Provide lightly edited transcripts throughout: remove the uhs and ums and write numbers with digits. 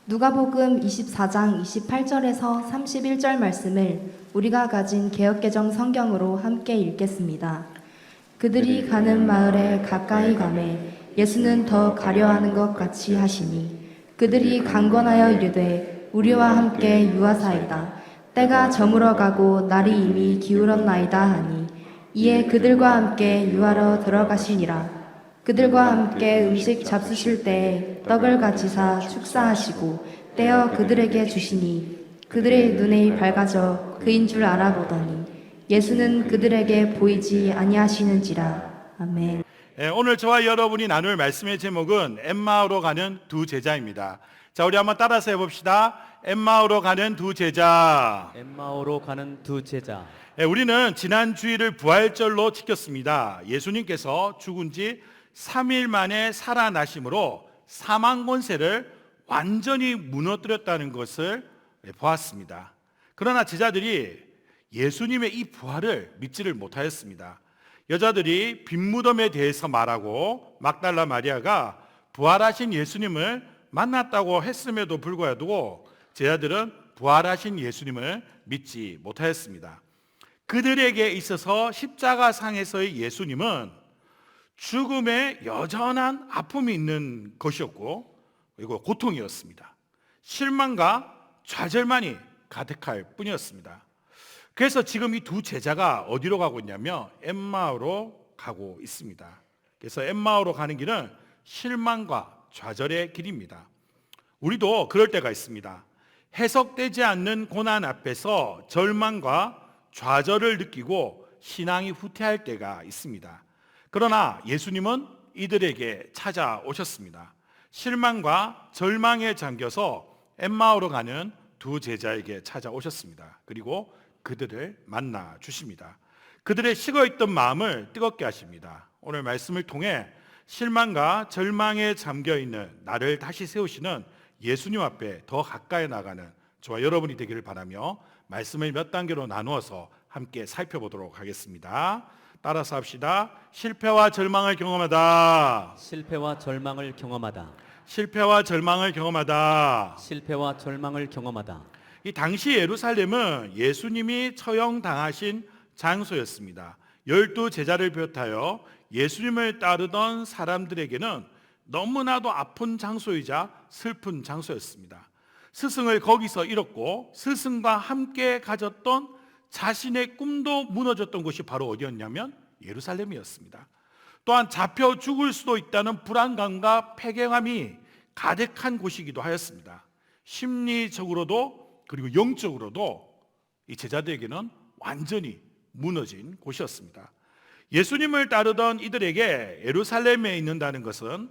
누가복음 24장 28절에서 31절 말씀을 우리가 가진 개역개정 성경으로 함께 읽겠습니다. 그들이 가는 마을에 가까이 가매 예수는 더 가려하는 것 같이 하시니 그들이 강권하여 이르되 우리와 함께 유하사이다. 때가 저물어 가고 날이 이미 기울었나이다 하니 이에 그들과 함께 유하러 들어가시니라. 그들과 함께 음식 잡수실 때에 떡을 가지사 축사하시고 떼어 그들에게 주시니 그들의 눈이 밝아져 그인 줄 알아보더니 예수는 그들에게 보이지 아니하시는지라. 아멘. 오늘 저와 여러분이 나눌 말씀의 제목은 엠마오로 가는 두 제자입니다. 자, 우리 한번 따라서 해봅시다. 엠마오로 가는 두 제자. 엠마오로 가는 두 제자. 우리는 지난 주일을 부활절로 지켰습니다. 예수님께서 죽은 지 3일 만에 살아나심으로 사망 권세를 완전히 무너뜨렸다는 것을 보았습니다. 그러나 제자들이 예수님의 이 부활을 믿지를 못하였습니다. 여자들이 빈무덤에 대해서 말하고 막달라 마리아가 부활하신 예수님을 만났다고 했음에도 불구하고 제자들은 부활하신 예수님을 믿지 못하였습니다. 그들에게 있어서 십자가상에서의 예수님은 죽음에 여전한 아픔이 있는 것이었고 그리고 고통이었습니다. 실망과 좌절만이 가득할 뿐이었습니다. 그래서 지금 이 두 제자가 어디로 가고 있냐면 엠마오로 가고 있습니다. 그래서 엠마오로 가는 길은 실망과 좌절의 길입니다. 우리도 그럴 때가 있습니다. 해석되지 않는 고난 앞에서 절망과 좌절을 느끼고 신앙이 후퇴할 때가 있습니다. 그러나 예수님은 이들에게 찾아오셨습니다. 실망과 절망에 잠겨서 엠마오로 가는 두 제자에게 찾아오셨습니다. 그리고 그들을 만나 주십니다. 그들의 식어있던 마음을 뜨겁게 하십니다. 오늘 말씀을 통해 실망과 절망에 잠겨있는 나를 다시 세우시는 예수님 앞에 더 가까이 나가는 저와 여러분이 되기를 바라며 말씀을 몇 단계로 나누어서 함께 살펴보도록 하겠습니다. 따라서 합시다. 실패와 절망을 경험하다. 실패와 절망을 경험하다. 실패와 절망을 경험하다. 실패와 절망을 경험하다. 이 당시 예루살렘은 예수님이 처형당하신 장소였습니다. 12 제자를 비롯하여 예수님을 따르던 사람들에게는 너무나도 아픈 장소이자 슬픈 장소였습니다. 스승을 거기서 잃었고 스승과 함께 가졌던 자신의 꿈도 무너졌던 곳이 바로 어디였냐면 예루살렘이었습니다. 또한 잡혀 죽을 수도 있다는 불안감과 패경함이 가득한 곳이기도 하였습니다. 심리적으로도 그리고 영적으로도 이 제자들에게는 완전히 무너진 곳이었습니다. 예수님을 따르던 이들에게 예루살렘에 있는다는 것은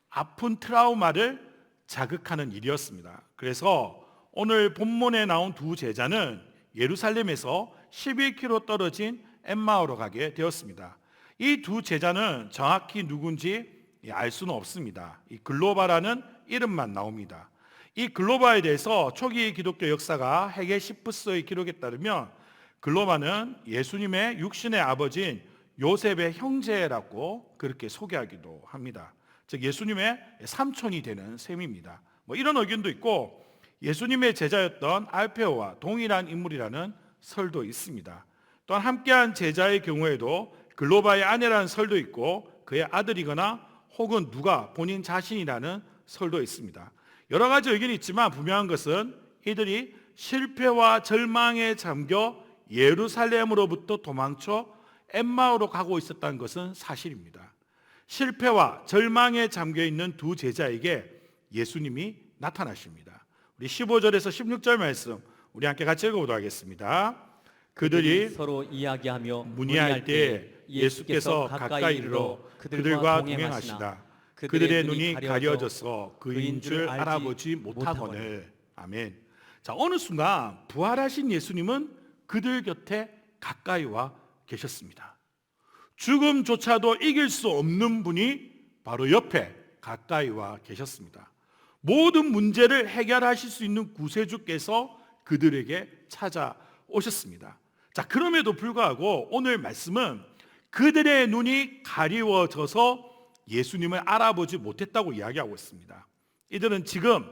아픈 트라우마를 자극하는 일이었습니다. 그래서 오늘 본문에 나온 두 제자는 예루살렘에서 11km 떨어진 엠마오로 가게 되었습니다. 이 두 제자는 정확히 누군지 알 수는 없습니다. 이 글로바라는 이름만 나옵니다. 이 글로바에 대해서 초기 기독교 역사가 헤게시푸스의 기록에 따르면 글로바는 예수님의 육신의 아버지인 요셉의 형제라고 그렇게 소개하기도 합니다. 즉 예수님의 삼촌이 되는 셈입니다. 이런 의견도 있고 예수님의 제자였던 알페오와 동일한 인물이라는 설도 있습니다. 또한 함께한 제자의 경우에도 글로바의 아내라는 설도 있고 그의 아들이거나 혹은 누가 본인 자신이라는 설도 있습니다. 여러 가지 의견이 있지만 분명한 것은 이들이 실패와 절망에 잠겨 예루살렘으로부터 도망쳐 엠마오로 가고 있었다는 것은 사실입니다. 실패와 절망에 잠겨 있는 두 제자에게 예수님이 나타나십니다. 우리 15절에서 16절 말씀 우리 함께 같이 읽어보도록 하겠습니다. 그들이 서로 이야기하며 문의할 때 예수께서 가까이 이르러 그들과 동행하시다. 그들의 눈이 가려져서 그인 줄 알아보지 못하거늘. 아멘. 자, 어느 순간 부활하신 예수님은 그들 곁에 가까이 와 계셨습니다. 죽음조차도 이길 수 없는 분이 바로 옆에 가까이 와 계셨습니다. 모든 문제를 해결하실 수 있는 구세주께서 그들에게 찾아오셨습니다. 자, 그럼에도 불구하고 오늘 말씀은 그들의 눈이 가리워져서 예수님을 알아보지 못했다고 이야기하고 있습니다. 이들은 지금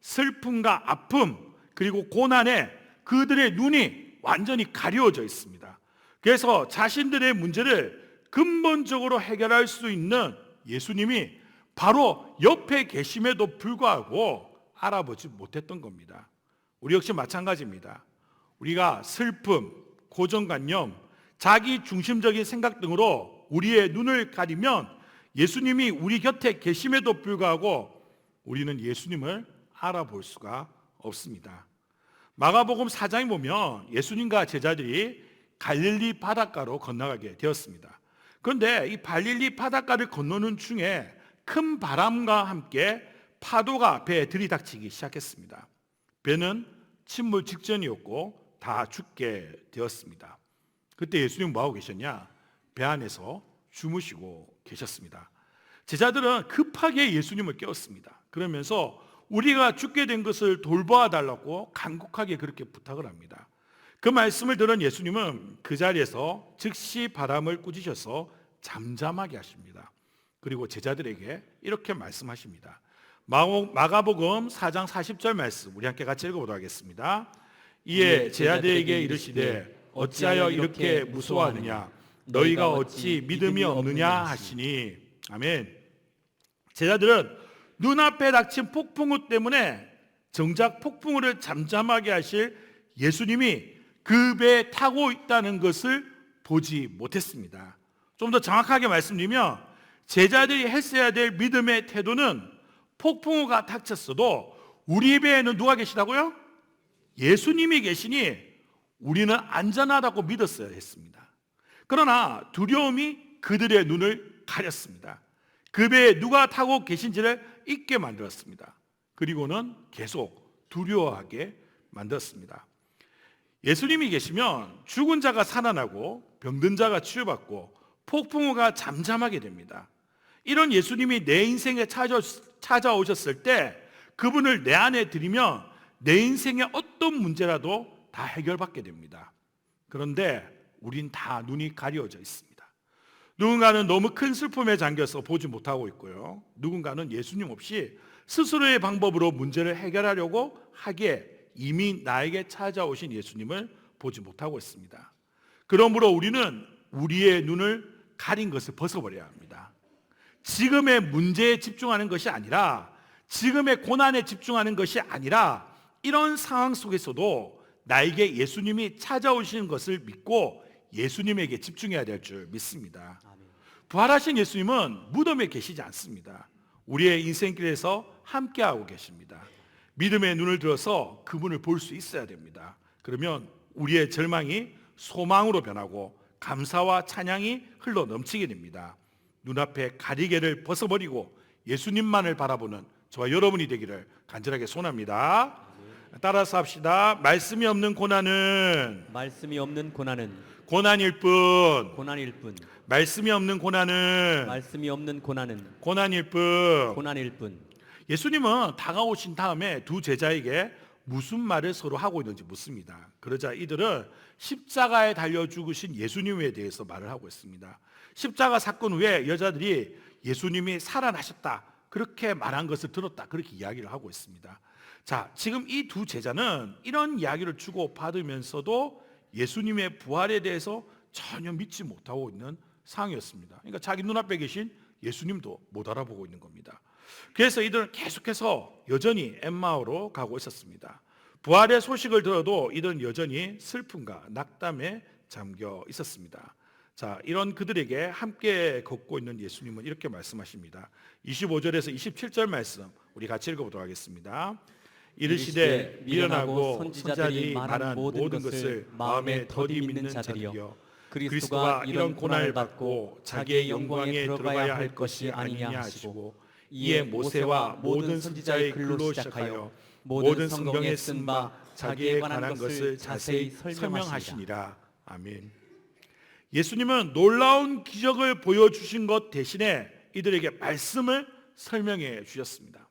슬픔과 아픔 그리고 고난에 그들의 눈이 완전히 가려워져 있습니다. 그래서 자신들의 문제를 근본적으로 해결할 수 있는 예수님이 바로 옆에 계심에도 불구하고 알아보지 못했던 겁니다. 우리 역시 마찬가지입니다. 우리가 슬픔, 고정관념, 자기 중심적인 생각 등으로 우리의 눈을 가리면 예수님이 우리 곁에 계심에도 불구하고 우리는 예수님을 알아볼 수가 없습니다. 마가복음 4장에 보면 예수님과 제자들이 갈릴리 바닷가로 건너가게 되었습니다. 그런데 이 갈릴리 바닷가를 건너는 중에 큰 바람과 함께 파도가 배에 들이닥치기 시작했습니다. 배는 침몰 직전이었고 다 죽게 되었습니다. 그때 예수님 뭐하고 계셨냐? 배 안에서 주무시고 계셨습니다. 제자들은 급하게 예수님을 깨웠습니다. 그러면서 우리가 죽게 된 것을 돌보아 달라고 간곡하게 그렇게 부탁을 합니다. 그 말씀을 들은 예수님은 그 자리에서 즉시 바람을 꾸짖으셔서 잠잠하게 하십니다. 그리고 제자들에게 이렇게 말씀하십니다. 마가복음 4장 40절 말씀 우리 함께 같이 읽어보도록 하겠습니다. 이에 제자들에게 이르시되 어찌하여 이렇게 무서워하느냐 너희가 어찌 믿음이 없느냐 하시니. 아멘. 제자들은 눈앞에 닥친 폭풍우 때문에 정작 폭풍우를 잠잠하게 하실 예수님이 그 배에 타고 있다는 것을 보지 못했습니다. 좀 더 정확하게 말씀드리면 제자들이 했어야 될 믿음의 태도는 폭풍우가 닥쳤어도 우리 배에는 누가 계시다고요? 예수님이 계시니 우리는 안전하다고 믿었어야 했습니다. 그러나 두려움이 그들의 눈을 가렸습니다. 그 배에 누가 타고 계신지를 잊게 만들었습니다. 그리고는 계속 두려워하게 만들었습니다. 예수님이 계시면 죽은 자가 살아나고 병든 자가 치유받고 폭풍우가 잠잠하게 됩니다. 이런 예수님이 내 인생에 찾아오셨을 때 그분을 내 안에 들이면 내 인생의 어떤 문제라도 다 해결받게 됩니다. 그런데 우린 다 눈이 가려져 있습니다. 누군가는 너무 큰 슬픔에 잠겨서 보지 못하고 있고요. 누군가는 예수님 없이 스스로의 방법으로 문제를 해결하려고 하기에 이미 나에게 찾아오신 예수님을 보지 못하고 있습니다. 그러므로 우리는 우리의 눈을 가린 것을 벗어버려야 합니다. 지금의 문제에 집중하는 것이 아니라 지금의 고난에 집중하는 것이 아니라 이런 상황 속에서도 나에게 예수님이 찾아오시는 것을 믿고 예수님에게 집중해야 될 줄 믿습니다. 부활하신 예수님은 무덤에 계시지 않습니다. 우리의 인생길에서 함께하고 계십니다. 믿음의 눈을 들어서 그분을 볼 수 있어야 됩니다. 그러면 우리의 절망이 소망으로 변하고 감사와 찬양이 흘러 넘치게 됩니다. 눈앞에 가리개를 벗어버리고 예수님만을 바라보는 저와 여러분이 되기를 간절하게 소원합니다. 따라서 합시다. 말씀이 없는 고난은 고난일 뿐. 말씀이 없는 고난은 고난일 뿐. 예수님은 다가오신 다음에 두 제자에게 무슨 말을 서로 하고 있는지 묻습니다. 그러자 이들은 십자가에 달려 죽으신 예수님에 대해서 말을 하고 있습니다. 십자가 사건 후에 여자들이 예수님이 살아나셨다 그렇게 말한 것을 들었다 그렇게 이야기를 하고 있습니다. 자, 지금 이 두 제자는 이런 이야기를 주고 받으면서도 예수님의 부활에 대해서 전혀 믿지 못하고 있는 상황이었습니다. 그러니까 자기 눈앞에 계신 예수님도 못 알아보고 있는 겁니다. 그래서 이들은 계속해서 여전히 엠마오로 가고 있었습니다. 부활의 소식을 들어도 이들은 여전히 슬픔과 낙담에 잠겨 있었습니다. 자, 이런 그들에게 함께 걷고 있는 예수님은 이렇게 말씀하십니다. 25절에서 27절 말씀 우리 같이 읽어보도록 하겠습니다. 이르시되 미련하고 선지자들이 말한 모든 것을 마음에 더디 믿는 자들이여 그리스도가 이런 고난을 받고 자기의 영광에 들어가야 할 것이 아니냐 하시고 이에 모세와 모든 선지자의 글로 시작하여 모든 성경에 쓴 바 자기에 관한 것을 자세히 설명하시니라. 아멘. 예수님은 놀라운 기적을 보여주신 것 대신에 이들에게 말씀을 설명해 주셨습니다.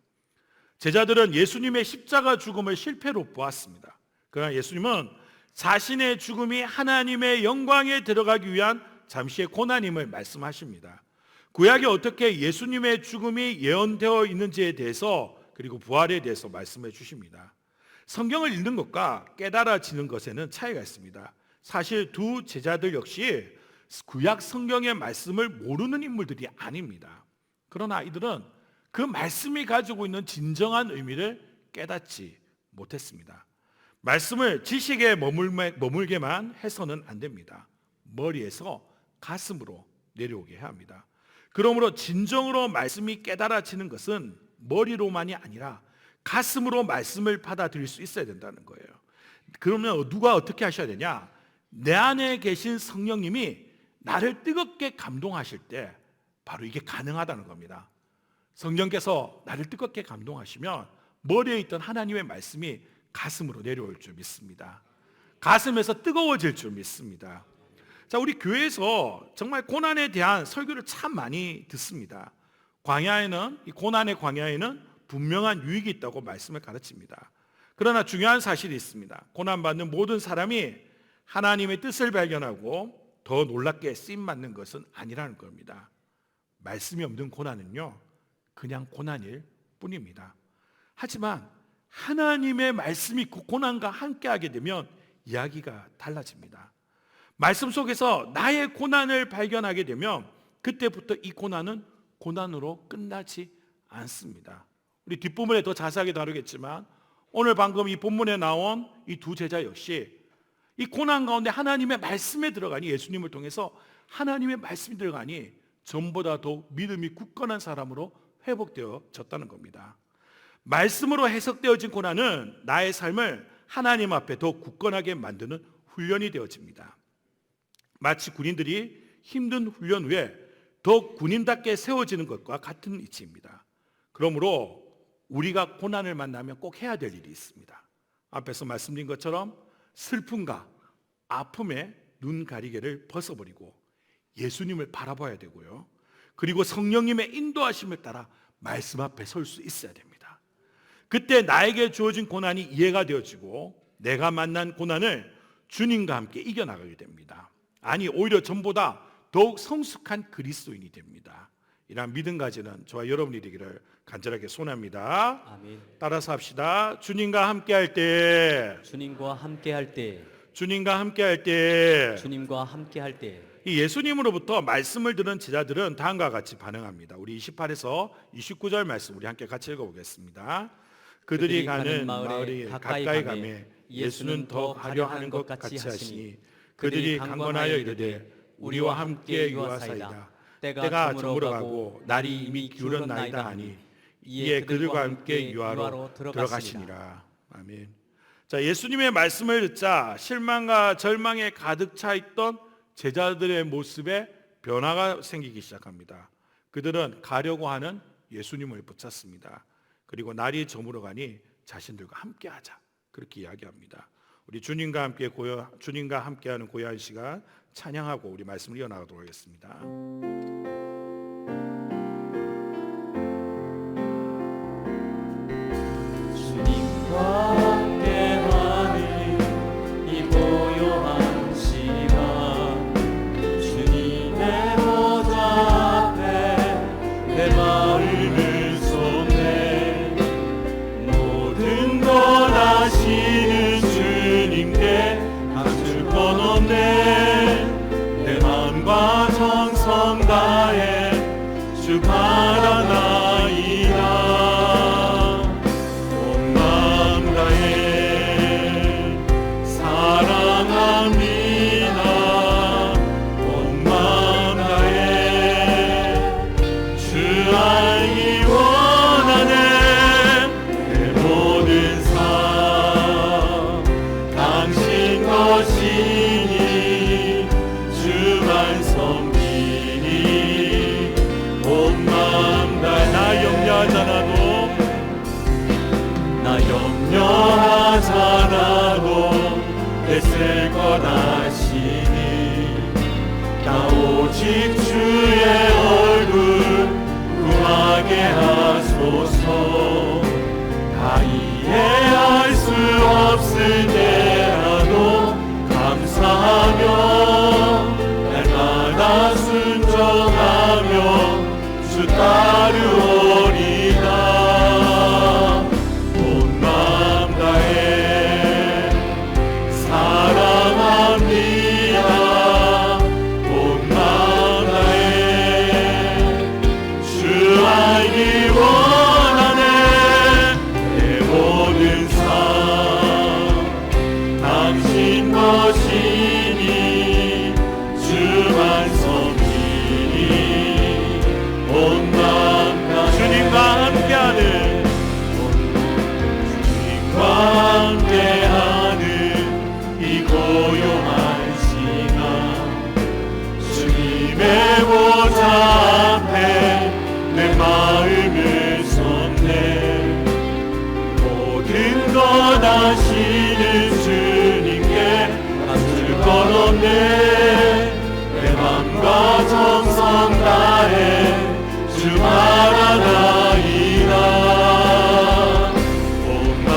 제자들은 예수님의 십자가 죽음을 실패로 보았습니다. 그러나 예수님은 자신의 죽음이 하나님의 영광에 들어가기 위한 잠시의 고난임을 말씀하십니다. 구약에 어떻게 예수님의 죽음이 예언되어 있는지에 대해서 그리고 부활에 대해서 말씀해 주십니다. 성경을 읽는 것과 깨달아지는 것에는 차이가 있습니다. 사실 두 제자들 역시 구약 성경의 말씀을 모르는 인물들이 아닙니다. 그러나 이들은 그 말씀이 가지고 있는 진정한 의미를 깨닫지 못했습니다. 말씀을 지식에 머물게만 해서는 안 됩니다. 머리에서 가슴으로 내려오게 해야 합니다. 그러므로 진정으로 말씀이 깨달아지는 것은 머리로만이 아니라 가슴으로 말씀을 받아들일 수 있어야 된다는 거예요. 그러면 누가 어떻게 하셔야 되냐? 내 안에 계신 성령님이 나를 뜨겁게 감동하실 때 바로 이게 가능하다는 겁니다. 성령께서 나를 뜨겁게 감동하시면 머리에 있던 하나님의 말씀이 가슴으로 내려올 줄 믿습니다. 가슴에서 뜨거워질 줄 믿습니다. 자, 우리 교회에서 정말 고난에 대한 설교를 참 많이 듣습니다. 광야에는, 이 고난의 광야에는 분명한 유익이 있다고 말씀을 가르칩니다. 그러나 중요한 사실이 있습니다. 고난받는 모든 사람이 하나님의 뜻을 발견하고 더 놀랍게 쓰임받는 것은 아니라는 겁니다. 말씀이 없는 고난은요, 그냥 고난일 뿐입니다. 하지만 하나님의 말씀이 그 고난과 함께하게 되면 이야기가 달라집니다. 말씀 속에서 나의 고난을 발견하게 되면 그때부터 이 고난은 고난으로 끝나지 않습니다. 우리 뒷부분에 더 자세하게 다루겠지만 오늘 방금 이 본문에 나온 이 두 제자 역시 이 고난 가운데 하나님의 말씀에 들어가니, 예수님을 통해서 하나님의 말씀이 들어가니 전보다 더욱 믿음이 굳건한 사람으로 회복되어졌다는 겁니다. 말씀으로 해석되어진 고난은 나의 삶을 하나님 앞에 더 굳건하게 만드는 훈련이 되어집니다. 마치 군인들이 힘든 훈련 후에 더 군인답게 세워지는 것과 같은 이치입니다. 그러므로 우리가 고난을 만나면 꼭 해야 될 일이 있습니다. 앞에서 말씀드린 것처럼 슬픔과 아픔의 눈 가리개를 벗어버리고 예수님을 바라봐야 되고요. 그리고 성령님의 인도하심을 따라 말씀 앞에 설 수 있어야 됩니다. 그때 나에게 주어진 고난이 이해가 되어지고 내가 만난 고난을 주님과 함께 이겨나가게 됩니다. 아니, 오히려 전보다 더욱 성숙한 그리스도인이 됩니다. 이러한 믿음 가지는 저와 여러분이 되기를 간절하게 소원합니다. 아멘. 따라서 합시다. 주님과 함께할 때, 주님과 함께할 때, 주님과 함께할 때, 주님과 함께할 때, 이 예수님으로부터 말씀을 들은 제자들은 다음과 같이 반응합니다. 우리 28에서 29절 말씀 우리 함께 같이 읽어보겠습니다. 그들이 가는 마을에 가까이 가매 예수는 더 가려 하는 것 같이 하시니 그들이 강권하여 이르되 우리와 함께 유하사이다. 때가 저물어가고 날이 이미 기울었나이다 하니 이에 그들과 함께 유하로 들어가시니라. 아멘. 자, 예수님의 말씀을 듣자 실망과 절망에 가득 차 있던 제자들의 모습에 변화가 생기기 시작합니다. 그들은 가려고 하는 예수님을 붙잡습니다. 그리고 날이 저물어가니 자신들과 함께하자, 그렇게 이야기합니다. 우리 주님과 함께하는 고요한 시간 찬양하고 우리 말씀을 이어나가도록 하겠습니다. 주님과 함께하는 이 고요한 시간, 주님의 보좌 앞에 내 마음을 쏟네. 모든 것 아시는 주님께 감출 건 없네. 내 마음과 정성 다해 주 바라나이다. 염려하잖아도 애쓸 것 아시니 나 오직 주의 얼굴 구하게 하소서. 다 이해할 수 없을 때라도 감사하며 날마다 순종하며 주 따르오리다. 하시는 주님께 감출 것 없네. 내 맘과 정성 다해 주 바라나이다. 온 맘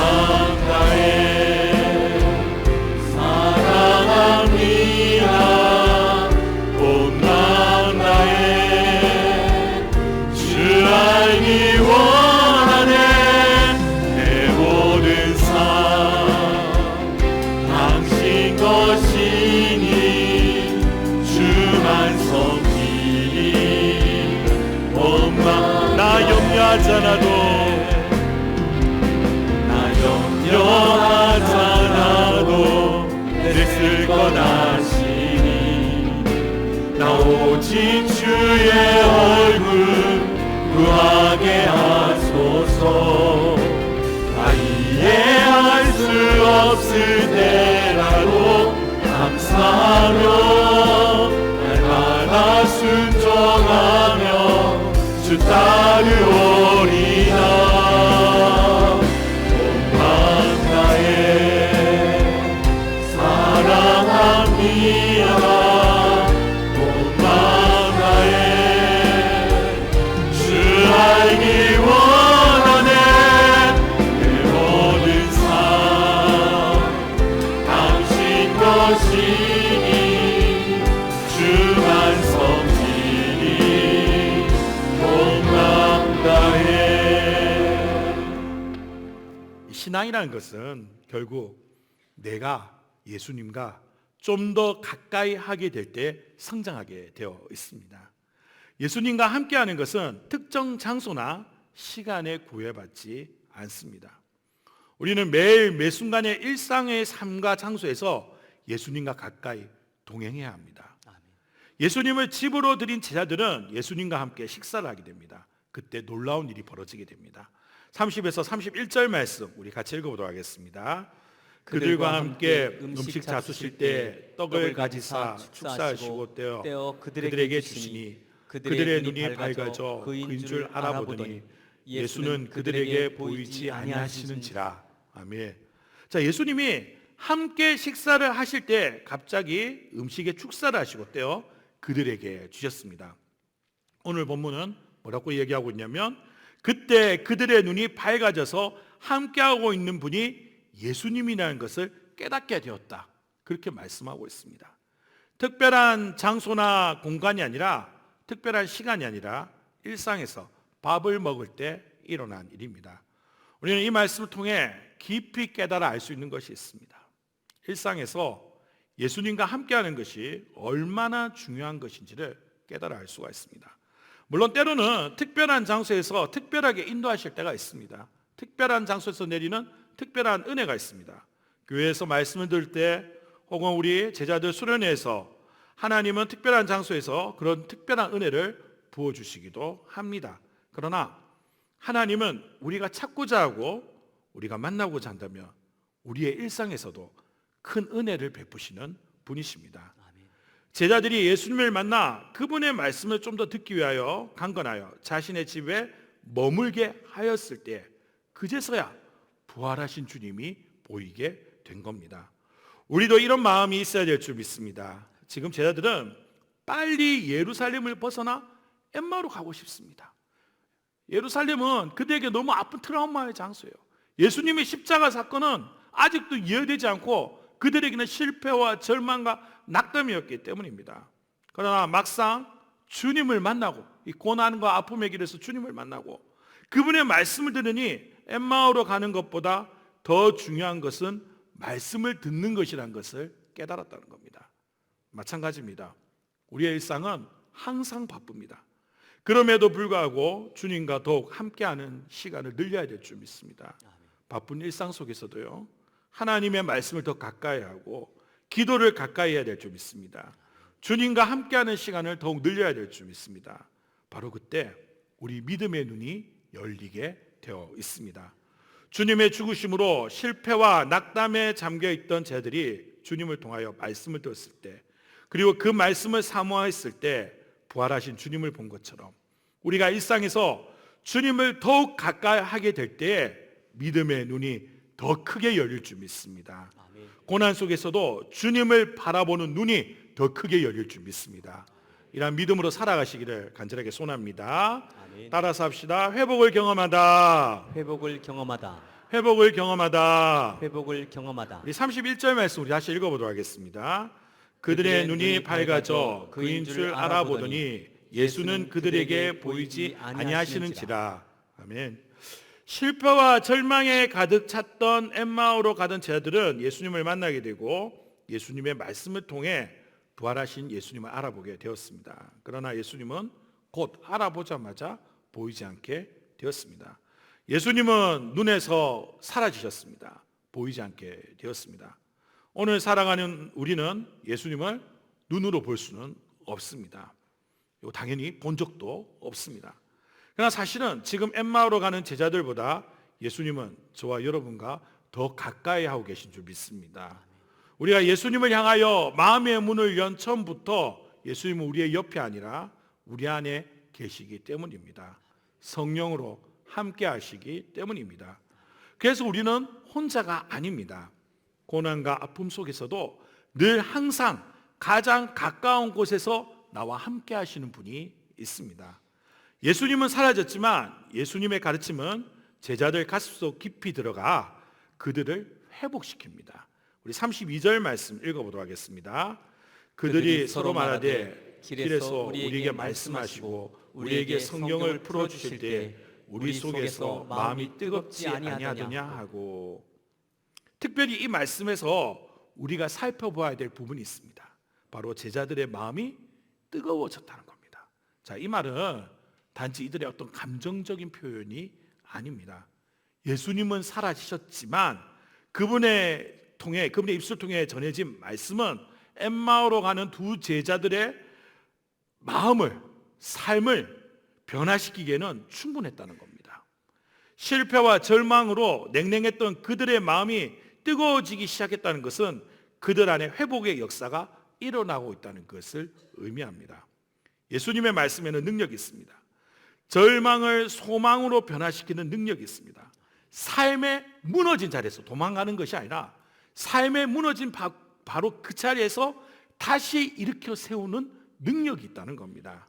다해 사랑합니다. 온 맘 다해 주 알기 원하네. 내 모든 삶 당신 것이니 주만 섬기니 온 맘 나 염려하지 않아도 내 쓸 것 아시니 나 오직 주의 얼굴 구하게 하소서. 나 이해할 수 없을 때라도 감사하며 날마다 순종하며 주 따르오리다. 온 맘 다해 사랑합니다. 온 맘 다해 주 알기 원하네. 내 모든 삶 당신 것이니 주만 섬기니 온 맘 다해. 신앙이라는 것은 결국 내가 예수님과 좀 더 가까이 하게 될 때 성장하게 되어 있습니다. 예수님과 함께하는 것은 특정 장소나 시간에 구애받지 않습니다. 우리는 매일 매 순간의 일상의 삶과 장소에서 예수님과 가까이 동행해야 합니다. 예수님을 집으로 들인 제자들은 예수님과 함께 식사를 하게 됩니다. 그때 놀라운 일이 벌어지게 됩니다. 30에서 31절 말씀 우리 같이 읽어보도록 하겠습니다. 그들과 함께 음식 잡수실 때 떡을 가지사 축사하시고 떼어 그들에게 주시니 그들의 눈이 밝아져 그인 줄 알아보더니 예수는 그들에게 보이지 아니하시는지라. 아멘. 자, 예수님이 함께 식사를 하실 때 갑자기 음식에 축사를 하시고 떼어 그들에게 주셨습니다. 오늘 본문은 뭐라고 얘기하고 있냐면 그때 그들의 눈이 밝아져서 함께하고 있는 분이 예수님이라는 것을 깨닫게 되었다. 그렇게 말씀하고 있습니다. 특별한 장소나 공간이 아니라 특별한 시간이 아니라 일상에서 밥을 먹을 때 일어난 일입니다. 우리는 이 말씀을 통해 깊이 깨달아 알 수 있는 것이 있습니다. 일상에서 예수님과 함께하는 것이 얼마나 중요한 것인지를 깨달아 알 수가 있습니다. 물론 때로는 특별한 장소에서 특별하게 인도하실 때가 있습니다. 특별한 장소에서 내리는 특별한 은혜가 있습니다. 교회에서 말씀을 들을 때 혹은 우리 제자들 수련회에서 하나님은 특별한 장소에서 그런 특별한 은혜를 부어주시기도 합니다. 그러나 하나님은 우리가 찾고자 하고 우리가 만나고자 한다면 우리의 일상에서도 큰 은혜를 베푸시는 분이십니다. 제자들이 예수님을 만나 그분의 말씀을 좀 더 듣기 위하여 강건하여 자신의 집에 머물게 하였을 때 그제서야 부활하신 주님이 보이게 된 겁니다. 우리도 이런 마음이 있어야 될 줄 믿습니다. 지금 제자들은 빨리 예루살렘을 벗어나 엠마오로 가고 싶습니다. 예루살렘은 그들에게 너무 아픈 트라우마의 장소예요. 예수님의 십자가 사건은 아직도 이해되지 않고 그들에게는 실패와 절망과 낙담이었기 때문입니다. 그러나 막상 주님을 만나고 이 고난과 아픔의 길에서 주님을 만나고 그분의 말씀을 들으니 엠마오로 가는 것보다 더 중요한 것은 말씀을 듣는 것이라는 것을 깨달았다는 겁니다. 마찬가지입니다. 우리의 일상은 항상 바쁩니다. 그럼에도 불구하고 주님과 더욱 함께하는 시간을 늘려야 될 줄 믿습니다. 바쁜 일상 속에서도요, 하나님의 말씀을 더 가까이 하고 기도를 가까이 해야 될 줄 믿습니다. 주님과 함께하는 시간을 더욱 늘려야 될 줄 믿습니다. 바로 그때 우리 믿음의 눈이 열리게 되어 있습니다. 주님의 죽으심으로 실패와 낙담에 잠겨있던 자들이 주님을 통하여 말씀을 들었을 때, 그리고 그 말씀을 사모했을 때 부활하신 주님을 본 것처럼 우리가 일상에서 주님을 더욱 가까이 하게 될 때에 믿음의 눈이 더 크게 열릴 줄 믿습니다. 아멘. 고난 속에서도 주님을 바라보는 눈이 더 크게 열릴 줄 믿습니다. 이런 믿음으로 살아가시기를 간절하게 소원합니다. 아멘. 따라서 합시다. 회복을 경험하다. 회복을 경험하다. 회복을 경험하다. 회복을 경험하다. 우리 31절 말씀 우리 다시 읽어보도록 하겠습니다. 그들의 눈이 밝아져 그인 줄 알아보더니 예수는 그들에게 보이지 아니하시는지라. 아멘. 실패와 절망에 가득 찼던 엠마오로 가던 제자들은 예수님을 만나게 되고 예수님의 말씀을 통해 부활하신 예수님을 알아보게 되었습니다. 그러나 예수님은 곧 알아보자마자 보이지 않게 되었습니다. 예수님은 눈에서 사라지셨습니다. 보이지 않게 되었습니다. 오늘 살아가는 우리는 예수님을 눈으로 볼 수는 없습니다. 당연히 본 적도 없습니다. 그러나 사실은 지금 엠마오로 가는 제자들보다 예수님은 저와 여러분과 더 가까이 하고 계신 줄 믿습니다. 우리가 예수님을 향하여 마음의 문을 연 처음부터 예수님은 우리의 옆에 아니라 우리 안에 계시기 때문입니다. 성령으로 함께 하시기 때문입니다. 그래서 우리는 혼자가 아닙니다. 고난과 아픔 속에서도 늘 항상 가장 가까운 곳에서 나와 함께 하시는 분이 있습니다. 예수님은 사라졌지만 예수님의 가르침은 제자들 가슴속 깊이 들어가 그들을 회복시킵니다. 우리 32절 말씀 읽어보도록 하겠습니다. 그들이 서로 말하되 길에서 우리에게 말씀하시고 우리에게 성경을 풀어주실 때 우리 속에서 마음이 뜨겁지 아니하더냐 하고, 특별히 이 말씀에서 우리가 살펴봐야 될 부분이 있습니다. 바로 제자들의 마음이 뜨거워졌다는 겁니다. 자, 이 말은 단지 이들의 어떤 감정적인 표현이 아닙니다. 예수님은 사라지셨지만 그분의 입술 통해 전해진 말씀은 엠마오로 가는 두 제자들의 마음을, 삶을 변화시키기에는 충분했다는 겁니다. 실패와 절망으로 냉랭했던 그들의 마음이 뜨거워지기 시작했다는 것은 그들 안에 회복의 역사가 일어나고 있다는 것을 의미합니다. 예수님의 말씀에는 능력이 있습니다. 절망을 소망으로 변화시키는 능력이 있습니다. 삶의 무너진 자리에서 도망가는 것이 아니라 삶의 무너진 바로 그 자리에서 다시 일으켜 세우는 능력이 있다는 겁니다.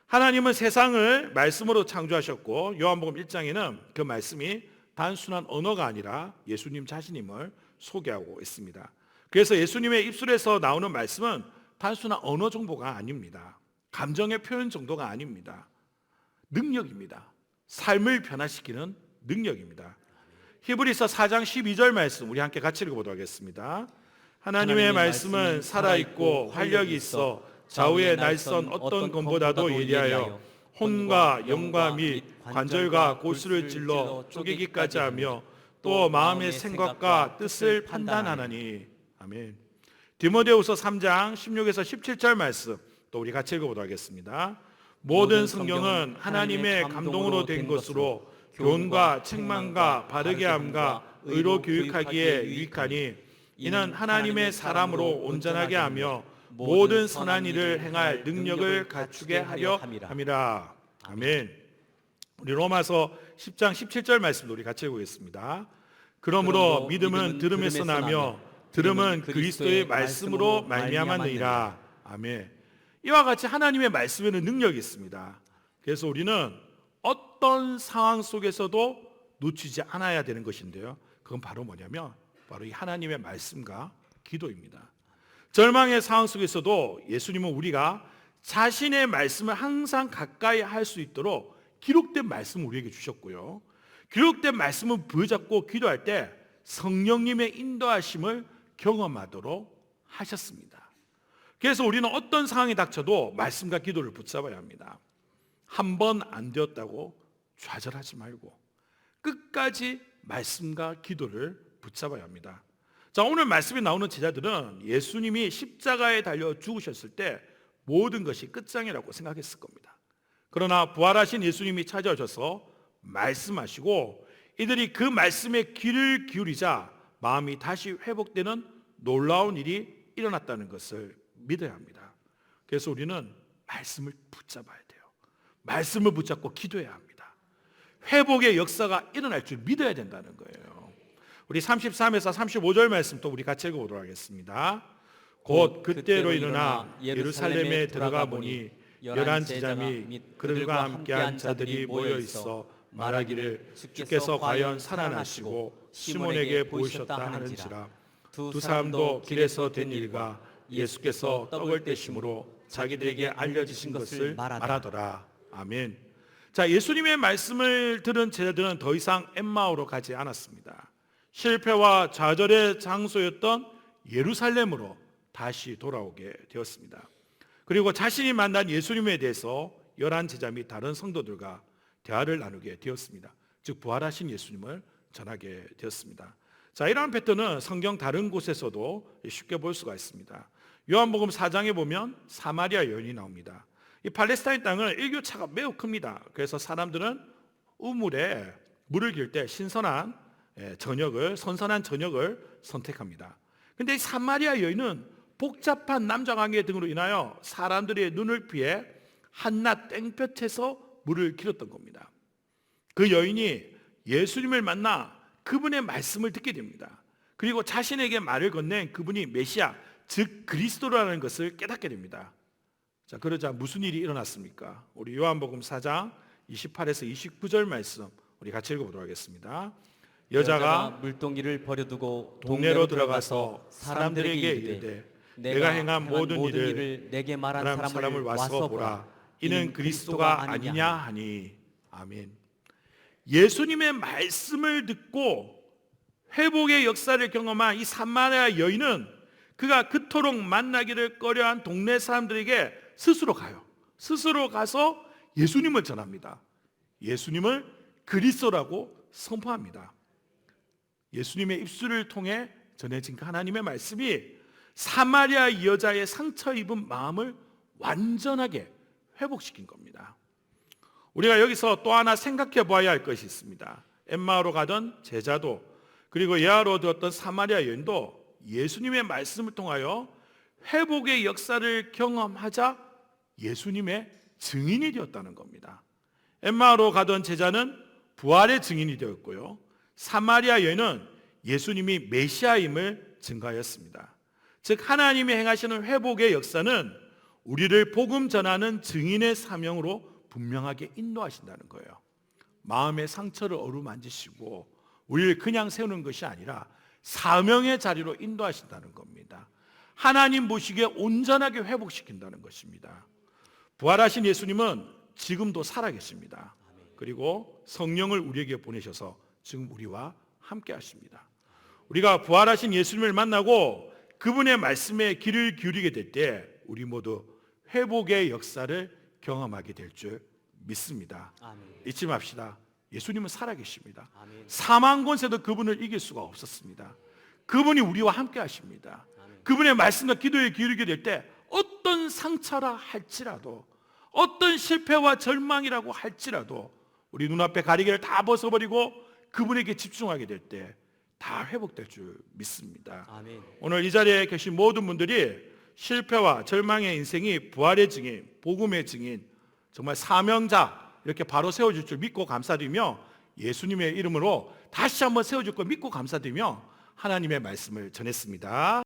하나님은 세상을 말씀으로 창조하셨고 요한복음 1장에는 그 말씀이 단순한 언어가 아니라 예수님 자신임을 소개하고 있습니다. 그래서 예수님의 입술에서 나오는 말씀은 단순한 언어 정보가 아닙니다. 감정의 표현 정도가 아닙니다. 능력입니다. 삶을 변화시키는 능력입니다. 히브리서 4장 12절 말씀 우리 함께 같이 읽어보도록 하겠습니다. 하나님의 말씀은 살아있고 활력이 있어 좌우의 날선 어떤 검보다도 예리하여 혼과 영과 및 관절과 골수를 찔러 쪼개기까지 하며 또 마음의 생각과 뜻을 판단하나니. 아멘. 디모데후서 3장 16에서 17절 말씀 또 우리 같이 읽어보도록 하겠습니다. 모든 성경은 하나님의 감동으로 된 것으로 교훈과 책망과 바르게 함과 의로 교육하기에 유익하니 이는 하나님의 사람으로 온전하게 하며 모든 선한 일을 행할 능력을 갖추게 하려 함이라. 아멘. 우리 로마서 10장 17절 말씀도 우리 같이 읽겠습니다. 그러므로 믿음은 들음에서 나며 들음은 그리스도의 말씀으로 말미암았느니라. 아멘. 이와 같이 하나님의 말씀에는 능력이 있습니다. 그래서 우리는 어떤 상황 속에서도 놓치지 않아야 되는 것인데요. 그건 바로 뭐냐면 바로 이 하나님의 말씀과 기도입니다. 절망의 상황 속에서도 예수님은 우리가 자신의 말씀을 항상 가까이 할 수 있도록 기록된 말씀을 우리에게 주셨고요. 기록된 말씀을 부여잡고 기도할 때 성령님의 인도하심을 경험하도록 하셨습니다. 그래서 우리는 어떤 상황이 닥쳐도 말씀과 기도를 붙잡아야 합니다. 한 번 안 되었다고 좌절하지 말고 끝까지 말씀과 기도를 붙잡아야 합니다. 자, 오늘 말씀에 나오는 제자들은 예수님이 십자가에 달려 죽으셨을 때 모든 것이 끝장이라고 생각했을 겁니다. 그러나 부활하신 예수님이 찾아오셔서 말씀하시고 이들이 그 말씀에 귀를 기울이자 마음이 다시 회복되는 놀라운 일이 일어났다는 것을 믿어야 합니다. 그래서 우리는 말씀을 붙잡아야 돼요. 말씀을 붙잡고 기도해야 합니다. 회복의 역사가 일어날 줄 믿어야 된다는 거예요. 우리 33에서 35절 말씀 또 우리 같이 읽어보도록 하겠습니다. 곧 그때로 일어나 예루살렘에 들어가 보니 열한 제자 및 그들과 함께한 자들이 모여 있어 말하기를 주께서 과연 살아나시고 시몬에게 보이셨다 하는지라. 두 사람도 길에서 된 일과 예수께서 떡을 떼심으로 자기들에게 알려주신 것을 말하더라. 아멘. 자, 예수님의 말씀을 들은 제자들은 더 이상 엠마오로 가지 않았습니다. 실패와 좌절의 장소였던 예루살렘으로 다시 돌아오게 되었습니다. 그리고 자신이 만난 예수님에 대해서 11 제자 및 다른 성도들과 대화를 나누게 되었습니다. 즉 부활하신 예수님을 전하게 되었습니다. 자, 이러한 패턴은 성경 다른 곳에서도 쉽게 볼 수가 있습니다. 요한복음 4장에 보면 사마리아 여인이 나옵니다. 이 팔레스타인 땅은 일교차가 매우 큽니다. 그래서 사람들은 우물에 물을 길 때 선선한 저녁을 선택합니다. 근데 이 사마리아 여인은 복잡한 남자 관계 등으로 인하여 사람들의 눈을 피해 한낮 땡볕에서 물을 길었던 겁니다. 그 여인이 예수님을 만나 그분의 말씀을 듣게 됩니다. 그리고 자신에게 말을 건넨 그분이 메시아, 즉 그리스도라는 것을 깨닫게 됩니다. 자, 그러자 무슨 일이 일어났습니까? 우리 요한복음 4장 28에서 29절 말씀 우리 같이 읽어보도록 하겠습니다. 여자가 물동이를 버려두고 동네로 들어가서 사람들에게 이르되 내가 행한 모든 일을 내게 말한 사람을 와서 보라. 이는 그리스도가 아니냐 하니. 아멘. 예수님의 말씀을 듣고 회복의 역사를 경험한 이 사마리아 여인은 그가 그토록 만나기를 꺼려한 동네 사람들에게 스스로 가요. 스스로 가서 예수님을 전합니다. 예수님을 그리스도라고 선포합니다. 예수님의 입술을 통해 전해진 그 하나님의 말씀이 사마리아 여자의 상처 입은 마음을 완전하게 회복시킨 겁니다. 우리가 여기서 또 하나 생각해 보아야 할 것이 있습니다. 엠마오로 가던 제자도 그리고 예하로 들었던 사마리아 여인도 예수님의 말씀을 통하여 회복의 역사를 경험하자 예수님의 증인이 되었다는 겁니다. 엠마오로 가던 제자는 부활의 증인이 되었고요. 사마리아 여인은 예수님이 메시아임을 증거하였습니다. 즉 하나님이 행하시는 회복의 역사는 우리를 복음 전하는 증인의 사명으로 분명하게 인도하신다는 거예요. 마음의 상처를 어루만지시고 우리를 그냥 세우는 것이 아니라 사명의 자리로 인도하신다는 겁니다. 하나님 보시기에 온전하게 회복시킨다는 것입니다. 부활하신 예수님은 지금도 살아계십니다. 그리고 성령을 우리에게 보내셔서 지금 우리와 함께 하십니다. 우리가 부활하신 예수님을 만나고 그분의 말씀에 귀를 기울이게 될 때 우리 모두 회복의 역사를 경험하게 될 줄 믿습니다. 아멘. 잊지 맙시다. 예수님은 살아계십니다. 아멘. 사망 권세도 그분을 이길 수가 없었습니다. 그분이 우리와 함께 하십니다. 아멘. 그분의 말씀과 기도에 기울이게 될 때 어떤 상처라 할지라도 어떤 실패와 절망이라고 할지라도 우리 눈앞에 가리개를 다 벗어버리고 그분에게 집중하게 될 때 다 회복될 줄 믿습니다. 아멘. 오늘 이 자리에 계신 모든 분들이 실패와 절망의 인생이 부활의 증인, 복음의 증인, 정말 사명자 이렇게 바로 세워줄 줄 믿고 감사드리며 예수님의 이름으로 다시 한번 세워줄 걸 믿고 감사드리며 하나님의 말씀을 전했습니다.